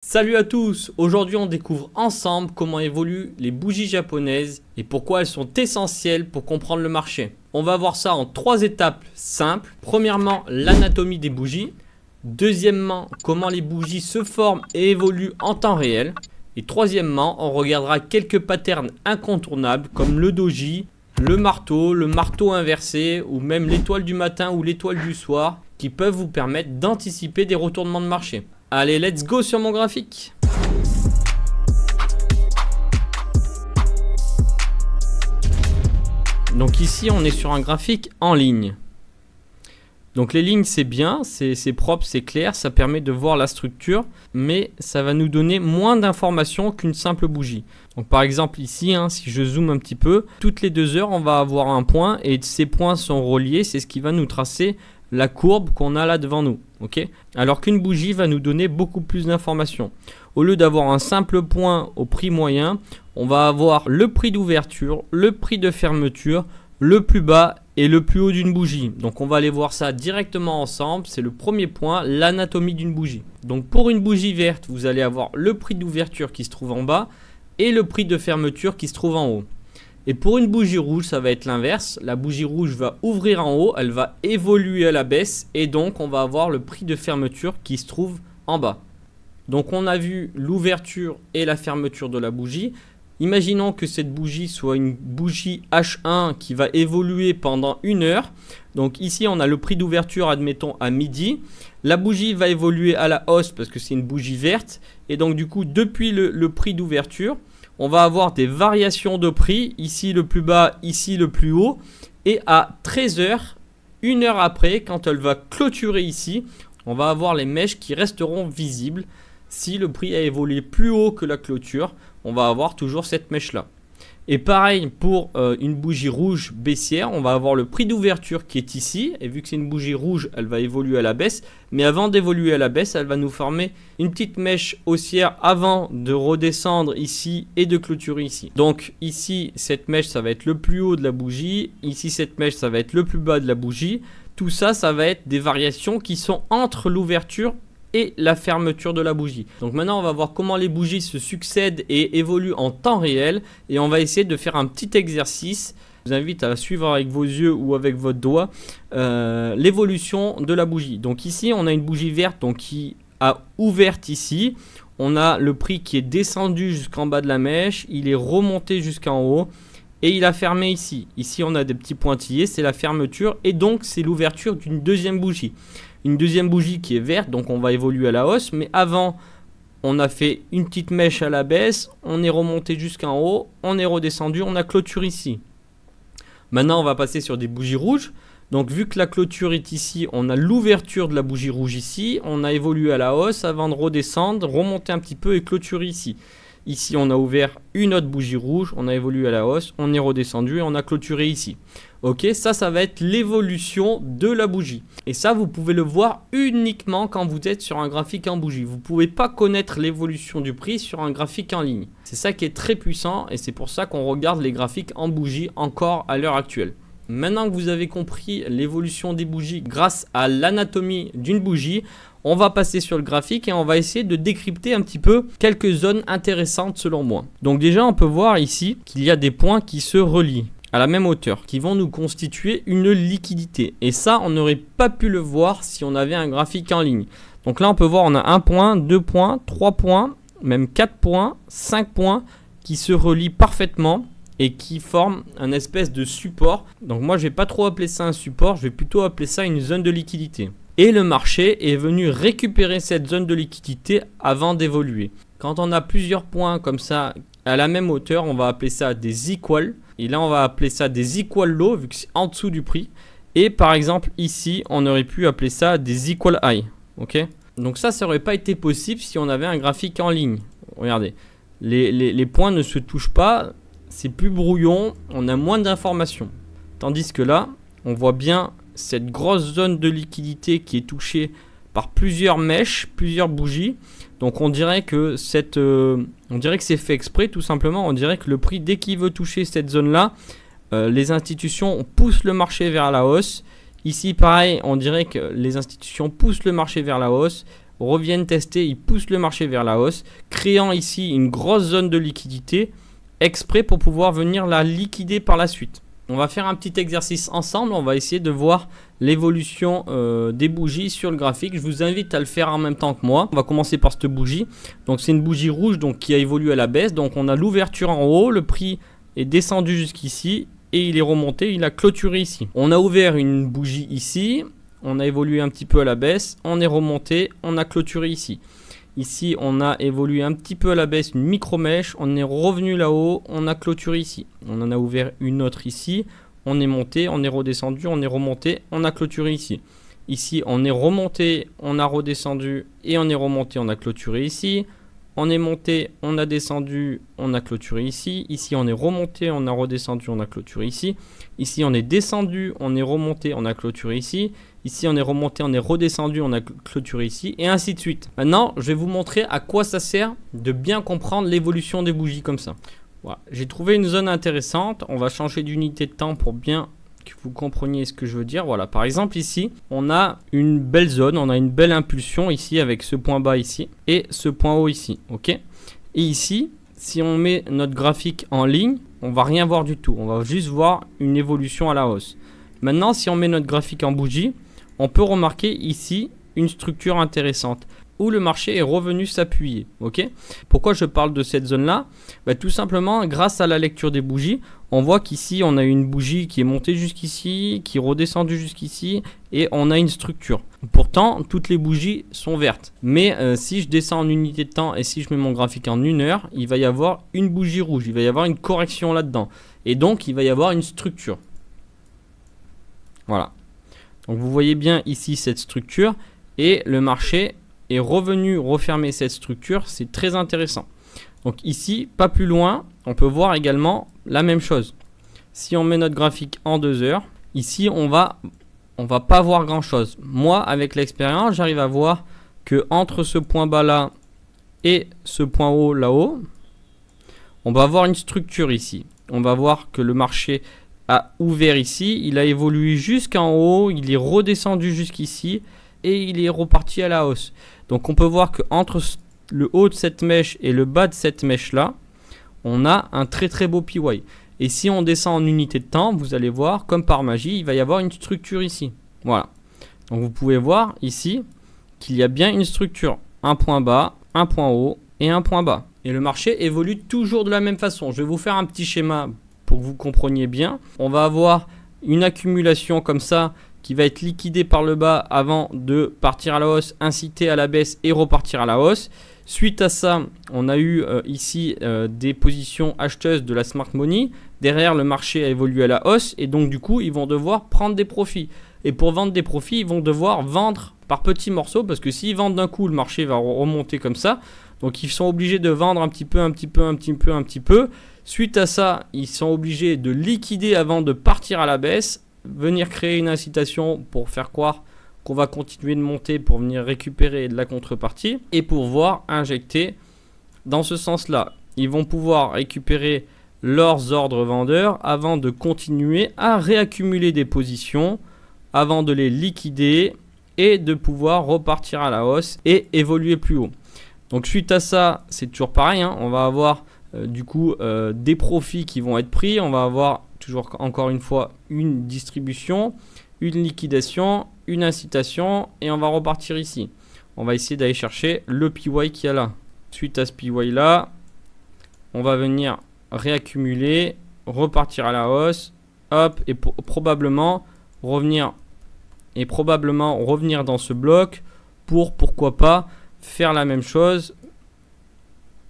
Salut à tous, aujourd'hui on découvre ensemble comment évoluent les bougies japonaises et pourquoi elles sont essentielles pour comprendre le marché. On va voir ça en 3 étapes simples. Premièrement, l'anatomie des bougies. Deuxièmement, comment les bougies se forment et évoluent en temps réel. Et troisièmement, on regardera quelques patterns incontournables comme le doji, le marteau inversé ou même l'étoile du matin ou l'étoile du soir qui peuvent vous permettre d'anticiper des retournements de marché. Allez, let's go sur mon graphique. Donc ici, on est sur un graphique en ligne. Donc les lignes, c'est bien, c'est propre, c'est clair, ça permet de voir la structure, mais ça va nous donner moins d'informations qu'une simple bougie. Donc par exemple ici, si je zoome un petit peu, toutes les 2 heures, on va avoir un point et ces points sont reliés, c'est ce qui va nous tracer la courbe qu'on a là devant nous. Okay, alors qu'une bougie va nous donner beaucoup plus d'informations. Au lieu d'avoir un simple point au prix moyen, on va avoir le prix d'ouverture, le prix de fermeture, le plus bas et le plus haut d'une bougie. Donc on va aller voir ça directement ensemble. C'est le premier point, l'anatomie d'une bougie. Donc pour une bougie verte, vous allez avoir le prix d'ouverture qui se trouve en bas et le prix de fermeture qui se trouve en haut. Et pour une bougie rouge, ça va être l'inverse. La bougie rouge va ouvrir en haut, elle va évoluer à la baisse et donc on va avoir le prix de fermeture qui se trouve en bas. Donc on a vu l'ouverture et la fermeture de la bougie. Imaginons que cette bougie soit une bougie H1 qui va évoluer pendant 1 heure. Donc ici on a le prix d'ouverture, admettons à midi. La bougie va évoluer à la hausse parce que c'est une bougie verte. Et donc du coup depuis le prix d'ouverture, on va avoir des variations de prix, ici le plus bas, ici le plus haut. Et à 13 heures, 1 heure après, quand elle va clôturer ici, on va avoir les mèches qui resteront visibles. Si le prix a évolué plus haut que la clôture, on va avoir toujours cette mèche là. Et pareil pour une bougie rouge baissière, on va avoir le prix d'ouverture qui est ici. Et vu que c'est une bougie rouge, elle va évoluer à la baisse. Mais avant d'évoluer à la baisse, elle va nous former une petite mèche haussière avant de redescendre ici et de clôturer ici. Donc ici, cette mèche, ça va être le plus haut de la bougie. Ici, cette mèche, ça va être le plus bas de la bougie. Tout ça, ça va être des variations qui sont entre l'ouverture et la fermeture de la bougie. Donc maintenant on va voir comment les bougies se succèdent et évoluent en temps réel et on va essayer de faire un petit exercice. Je vous invite à suivre avec vos yeux ou avec votre doigt l'évolution de la bougie. Donc ici on a une bougie verte donc qui a ouvert ici. On a le prix qui est descendu jusqu'en bas de la mèche, il est remonté jusqu'en haut et il a fermé ici. Ici on a des petits pointillés, c'est la fermeture et donc c'est l'ouverture d'une deuxième bougie. Une deuxième bougie qui est verte, donc on va évoluer à la hausse. Mais avant, on a fait une petite mèche à la baisse. On est remonté jusqu'en haut. On est redescendu. On a clôture ici. Maintenant, on va passer sur des bougies rouges. Donc, vu que la clôture est ici, on a l'ouverture de la bougie rouge ici. On a évolué à la hausse avant de redescendre, remonter un petit peu et clôturer ici. Ici, on a ouvert une autre bougie rouge. On a évolué à la hausse. On est redescendu et on a clôturé ici. Ok, ça va être l'évolution de la bougie. Et ça, vous pouvez le voir uniquement quand vous êtes sur un graphique en bougie. Vous ne pouvez pas connaître l'évolution du prix sur un graphique en ligne. C'est ça qui est très puissant et c'est pour ça qu'on regarde les graphiques en bougie encore à l'heure actuelle. Maintenant que vous avez compris l'évolution des bougies grâce à l'anatomie d'une bougie, on va passer sur le graphique et on va essayer de décrypter un petit peu quelques zones intéressantes selon moi. Donc déjà, on peut voir ici qu'il y a des points qui se relient à la même hauteur, qui vont nous constituer une liquidité. Et ça, on n'aurait pas pu le voir si on avait un graphique en ligne. Donc là, on peut voir, on a 1 point, 2 points, 3 points, même 4 points, 5 points qui se relient parfaitement et qui forment un espèce de support. Donc moi, je vais pas trop appeler ça un support, je vais plutôt appeler ça une zone de liquidité. Et le marché est venu récupérer cette zone de liquidité avant d'évoluer. Quand on a plusieurs points comme ça à la même hauteur, on va appeler ça des equals. Et là, on va appeler ça des equal low vu que c'est en dessous du prix. Et par exemple, ici, on aurait pu appeler ça des equal high. Ok. Donc ça n'aurait pas été possible si on avait un graphique en ligne. Regardez, les points ne se touchent pas. C'est plus brouillon, on a moins d'informations. Tandis que là, on voit bien cette grosse zone de liquidité qui est touchée par plusieurs mèches, plusieurs bougies. Donc on dirait que c'est fait exprès tout simplement. On dirait que le prix, dès qu'il veut toucher cette zone là, les institutions poussent le marché vers la hausse. Ici pareil, on dirait que les institutions poussent le marché vers la hausse. reviennent tester, ils poussent le marché vers la hausse, créant ici une grosse zone de liquidité exprès pour pouvoir venir la liquider par la suite. On va faire un petit exercice ensemble, on va essayer de voir l'évolution des bougies sur le graphique. Je vous invite à le faire en même temps que moi. On va commencer par cette bougie. Donc c'est une bougie rouge donc, qui a évolué à la baisse. Donc on a l'ouverture en haut, le prix est descendu jusqu'ici et il est remonté, il a clôturé ici. On a ouvert une bougie ici, on a évolué un petit peu à la baisse, on est remonté, on a clôturé ici. Ici, on a évolué un petit peu à la baisse, une micro-mèche. On est revenu là-haut, on a clôturé ici. On en a ouvert une autre ici. On est monté, on est redescendu, on est remonté, on a clôturé ici. Ici, on est remonté, on a redescendu et on est remonté, on a clôturé ici. On est monté, on a descendu, on a clôturé ici. Ici, on est remonté, on a redescendu, on a clôturé ici. Ici, on est descendu, on est remonté, on a clôturé ici. Ici, on est remonté, on est redescendu, on a clôturé ici, et ainsi de suite. Maintenant, je vais vous montrer à quoi ça sert de bien comprendre l'évolution des bougies comme ça. Voilà. J'ai trouvé une zone intéressante. On va changer d'unité de temps pour bien que vous compreniez ce que je veux dire. Voilà, par exemple, ici, on a une belle zone, on a une belle impulsion ici avec ce point bas ici et ce point haut ici. Ok. Et ici, si on met notre graphique en ligne, on va rien voir du tout. On va juste voir une évolution à la hausse. Maintenant, si on met notre graphique en bougie, on peut remarquer ici une structure intéressante où le marché est revenu s'appuyer. Ok. Pourquoi je parle de cette zone-là? Tout simplement, grâce à la lecture des bougies, on voit qu'ici, on a une bougie qui est montée jusqu'ici, qui est redescendue jusqu'ici, et on a une structure. Pourtant, toutes les bougies sont vertes. Mais si je descends en unité de temps et si je mets mon graphique en 1 heure, il va y avoir une bougie rouge, il va y avoir une correction là-dedans. Et donc, il va y avoir une structure. Voilà. Donc, vous voyez bien ici cette structure, et le marché est revenu refermer cette structure. C'est très intéressant. Donc ici, pas plus loin, on peut voir également la même chose. Si on met notre graphique en 2 heures, ici on va pas voir grand chose. Moi, avec l'expérience, j'arrive à voir que entre ce point bas là et ce point haut là-haut, on va avoir une structure ici. On va voir que le marché a ouvert ici, il a évolué jusqu'en haut, il est redescendu jusqu'ici et il est reparti à la hausse. Donc on peut voir que entre le haut de cette mèche et le bas de cette mèche là, on a un très très beau PY. Et si on descend en unité de temps, vous allez voir comme par magie, il va y avoir une structure ici. Voilà. Donc vous pouvez voir ici qu'il y a bien une structure. Un point bas, un point haut et un point bas. Et le marché évolue toujours de la même façon. Je vais vous faire un petit schéma pour que vous compreniez bien. On va avoir une accumulation comme ça qui va être liquidée par le bas avant de partir à la hausse, inciter à la baisse et repartir à la hausse. Suite à ça, on a eu ici des positions acheteuses de la smart money. Derrière, le marché a évolué à la hausse et donc du coup, ils vont devoir prendre des profits. Et pour vendre des profits, ils vont devoir vendre par petits morceaux parce que s'ils vendent d'un coup, le marché va remonter comme ça. Donc, ils sont obligés de vendre un petit peu. Suite à ça, ils sont obligés de liquider avant de partir à la baisse, venir créer une incitation pour faire croire qu'on va continuer de monter pour venir récupérer de la contrepartie et pour pouvoir injecter dans ce sens-là. Ils vont pouvoir récupérer leurs ordres vendeurs avant de continuer à réaccumuler des positions, avant de les liquider et de pouvoir repartir à la hausse et évoluer plus haut. Donc suite à ça, c'est toujours pareil, hein, on va avoir du coup des profits qui vont être pris, on va avoir toujours encore une fois une distribution, une liquidation, une incitation et on va repartir ici. On va essayer d'aller chercher le PY qu'il y a là. Suite à ce PY là, on va venir réaccumuler, repartir à la hausse, hop, et probablement revenir dans ce bloc pour pourquoi pas faire la même chose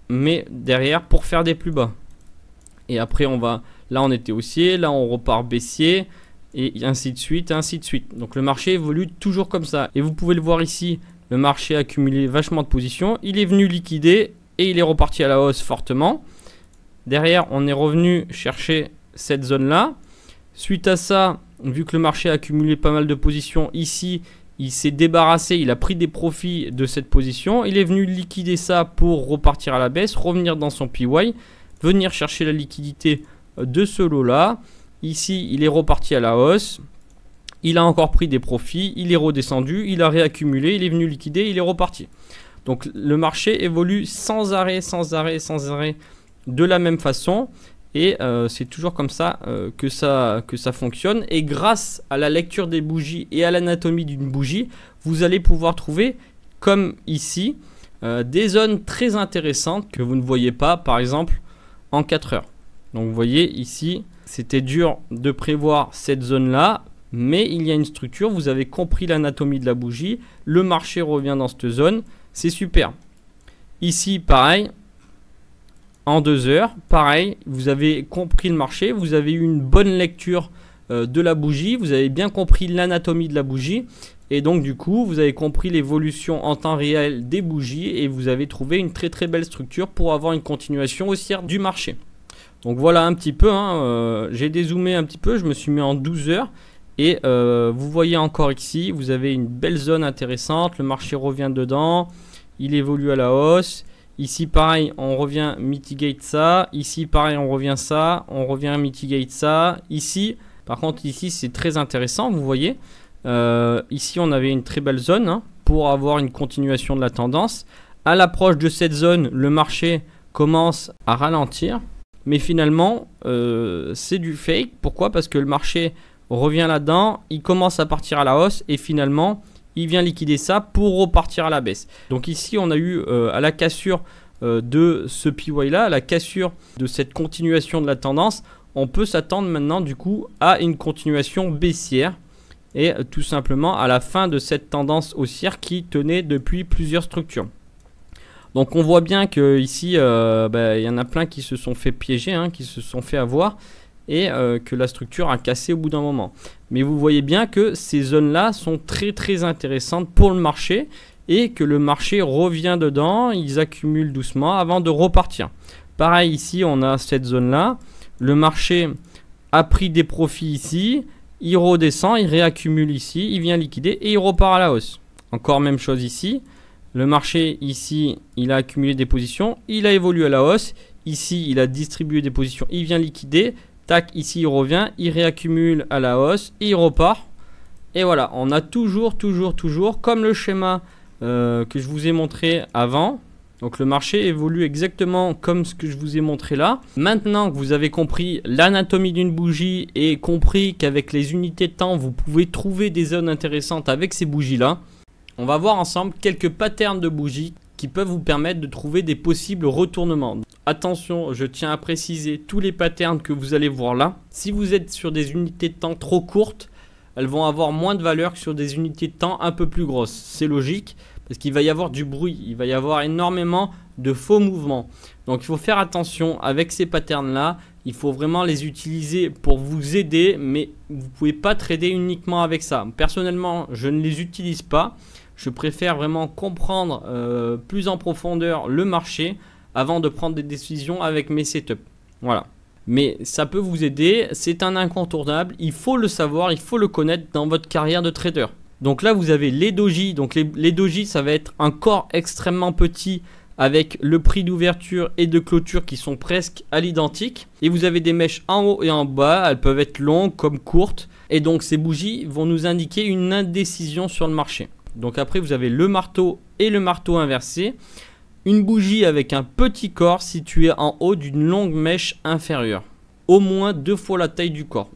mais derrière pour faire des plus bas. Et après on va, là on était haussier, là on repart baissier et ainsi de suite, ainsi de suite. Donc le marché évolue toujours comme ça. Et vous pouvez le voir ici, le marché a accumulé vachement de positions. Il est venu liquider et il est reparti à la hausse fortement. Derrière, on est revenu chercher cette zone-là. Suite à ça, vu que le marché a accumulé pas mal de positions ici, il s'est débarrassé, il a pris des profits de cette position. Il est venu liquider ça pour repartir à la baisse, revenir dans son PY, venir chercher la liquidité de ce lot-là. Ici, il est reparti à la hausse. il a encore pris des profits, il est redescendu, il a réaccumulé, il est venu liquider, il est reparti. Donc le marché évolue sans arrêt, de la même façon. Et c'est toujours comme ça, que ça fonctionne. Et grâce à la lecture des bougies et à l'anatomie d'une bougie, vous allez pouvoir trouver, comme ici, des zones très intéressantes que vous ne voyez pas, par exemple, en 4 heures. Donc vous voyez ici, c'était dur de prévoir cette zone-là, mais il y a une structure, vous avez compris l'anatomie de la bougie, le marché revient dans cette zone, c'est super. Ici, pareil. En 2 heures, pareil, vous avez compris le marché, vous avez eu une bonne lecture de la bougie, vous avez bien compris l'anatomie de la bougie et donc du coup vous avez compris l'évolution en temps réel des bougies et vous avez trouvé une très très belle structure pour avoir une continuation haussière du marché. Donc voilà un petit peu, j'ai dézoomé un petit peu, je me suis mis en 12 heures et vous voyez encore ici, vous avez une belle zone intéressante, le marché revient dedans, il évolue à la hausse. Ici, pareil, on revient mitigate ça. Ici, pareil, on revient ça. On revient mitigate ça. Ici, par contre, ici, c'est très intéressant. Vous voyez, ici, on avait une très belle zone pour avoir une continuation de la tendance. À l'approche de cette zone, le marché commence à ralentir. Mais finalement, c'est du fake. Pourquoi? Parce que le marché revient là-dedans. Il commence à partir à la hausse. Et finalement, il vient liquider ça pour repartir à la baisse. Donc ici, on a eu à la cassure de ce PY là, à la cassure de cette continuation de la tendance, on peut s'attendre maintenant du coup à une continuation baissière et tout simplement à la fin de cette tendance haussière qui tenait depuis plusieurs structures. Donc on voit bien que ici, il y en a plein qui se sont fait piéger, qui se sont fait avoir. Et que la structure a cassé au bout d'un moment. Mais vous voyez bien que ces zones-là sont très très intéressantes pour le marché et que le marché revient dedans, ils accumulent doucement avant de repartir. Pareil ici, on a cette zone-là, le marché a pris des profits ici, il redescend, il réaccumule ici, il vient liquider et il repart à la hausse. Encore même chose ici, le marché ici, il a accumulé des positions, il a évolué à la hausse, ici il a distribué des positions, il vient liquider. Tac, ici il revient, il réaccumule à la hausse, il repart. Et voilà, on a toujours, comme le schéma que je vous ai montré avant. Donc le marché évolue exactement comme ce que je vous ai montré là. Maintenant que vous avez compris l'anatomie d'une bougie et compris qu'avec les unités de temps, vous pouvez trouver des zones intéressantes avec ces bougies-là, on va voir ensemble quelques patterns de bougies qui peuvent vous permettre de trouver des possibles retournements. Attention, je tiens à préciser tous les patterns que vous allez voir là. Si vous êtes sur des unités de temps trop courtes, elles vont avoir moins de valeur que sur des unités de temps un peu plus grosses. C'est logique parce qu'il va y avoir du bruit, il va y avoir énormément de faux mouvements. Donc il faut faire attention avec ces patterns là. Il faut vraiment les utiliser pour vous aider, mais vous ne pouvez pas trader uniquement avec ça. Personnellement, je ne les utilise pas. Je préfère vraiment comprendre plus en profondeur le marché avant de prendre des décisions avec mes setups. Voilà. Mais ça peut vous aider, c'est un incontournable, il faut le savoir, il faut le connaître dans votre carrière de trader. Donc là, vous avez les dojis. Donc les dojis, ça va être un corps extrêmement petit avec le prix d'ouverture et de clôture qui sont presque à l'identique. Et vous avez des mèches en haut et en bas, elles peuvent être longues comme courtes. Et donc ces bougies vont nous indiquer une indécision sur le marché. Donc après, vous avez le marteau et le marteau inversé. Une bougie avec un petit corps situé en haut d'une longue mèche inférieure. Au moins 2 fois la taille du corps.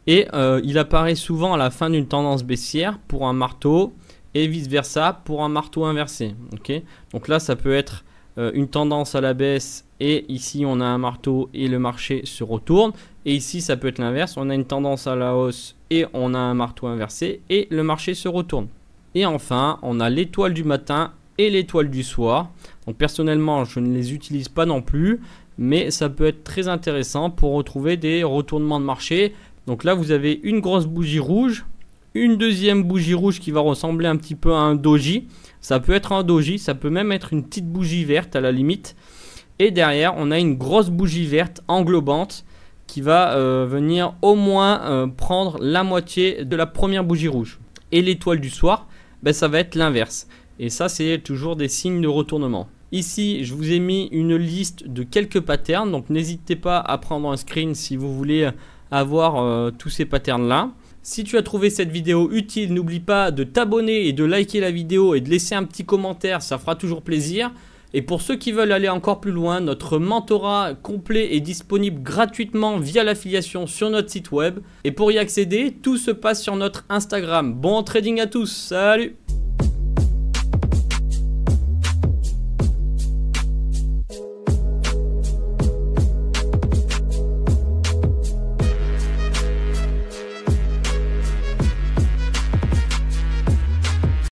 Et il apparaît souvent à la fin d'une tendance baissière pour un marteau et vice versa pour un marteau inversé. Okay, donc là, ça peut être une tendance à la baisse et ici on a un marteau et le marché se retourne. Et ici, ça peut être l'inverse. On a une tendance à la hausse et on a un marteau inversé et le marché se retourne. Et enfin, on a l'étoile du matin et l'étoile du soir. Donc personnellement, je ne les utilise pas non plus, mais ça peut être très intéressant pour retrouver des retournements de marché. Donc là, vous avez une grosse bougie rouge, une deuxième bougie rouge qui va ressembler un petit peu à un doji. Ça peut être un doji, ça peut même être une petite bougie verte à la limite. Et derrière, on a une grosse bougie verte englobante qui va venir au moins prendre la moitié de la première bougie rouge. Et l'étoile du soir, ben, ça va être l'inverse. Et ça, c'est toujours des signes de retournement. Ici, je vous ai mis une liste de quelques patterns. Donc, n'hésitez pas à prendre un screen si vous voulez avoir tous ces patterns-là. Si tu as trouvé cette vidéo utile, n'oublie pas de t'abonner et de liker la vidéo et de laisser un petit commentaire, ça fera toujours plaisir. Et pour ceux qui veulent aller encore plus loin, notre mentorat complet est disponible gratuitement via l'affiliation sur notre site web. Et pour y accéder, tout se passe sur notre Instagram. Bon trading à tous, salut!